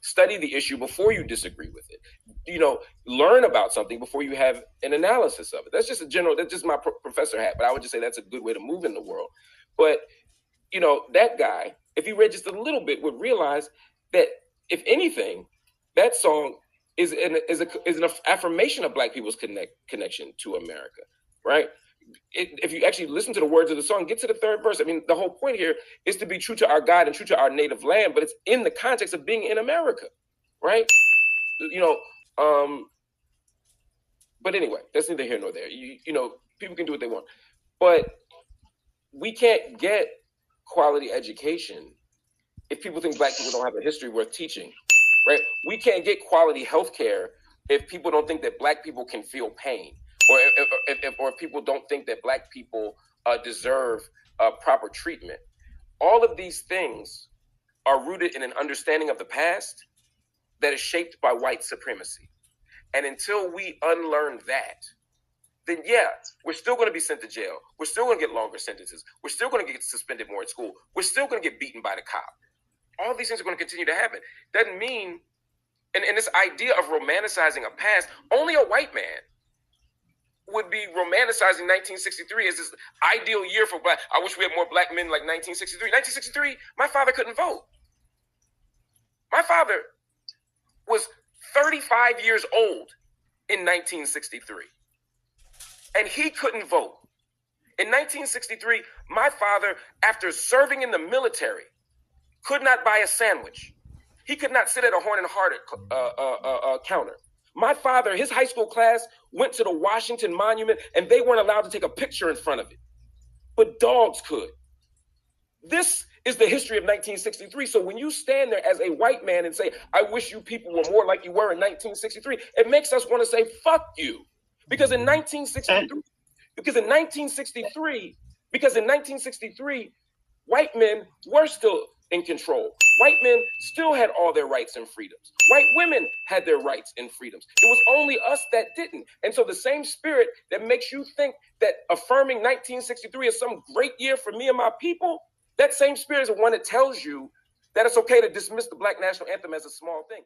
Study the issue before you disagree with it. Learn about something before you have an analysis of it. That's just that's just my professor hat, but I would just say that's a good way to move in the world. But, that guy, if he read just a little bit, would realize that, if anything, that song is an affirmation of Black people's connection to America, right? If you actually listen to the words of the song, get to the third verse. I mean, the whole point here is to be true to our God and true to our native land, but it's in the context of being in America, right? But anyway, that's neither here nor there. People can do what they want, but we can't get quality education if people think Black people don't have a history worth teaching, right? We can't get quality healthcare if people don't think that Black people can feel pain, or if people don't think that Black people deserve proper treatment. All of these things are rooted in an understanding of the past that is shaped by white supremacy. And until we unlearn that, then yeah, we're still going to be sent to jail. We're still going to get longer sentences. We're still going to get suspended more at school. We're still going to get beaten by the cop. All these things are going to continue to happen. Doesn't mean, and this idea of romanticizing a past, only a white man would be romanticizing 1963 as this ideal year for Black. I wish we had more Black men like 1963. 1963, my father couldn't vote. My father was 35 years old in 1963. And he couldn't vote. In 1963, my father, after serving in the military, could not buy a sandwich. He could not sit at a Horn and Hardart counter. My father, his high school class went to the Washington Monument and they weren't allowed to take a picture in front of it. But dogs could. This is the history of 1963. So when you stand there as a white man and say, I wish you people were more like you were in 1963, it makes us want to say, fuck you. Because in 1963, white men were still in control. White men still had all their rights and freedoms. White women had their rights and freedoms. It was only us that didn't. And so the same spirit that makes you think that affirming 1963 is some great year for me and my people, that same spirit is the one that tells you that it's okay to dismiss the Black National Anthem as a small thing.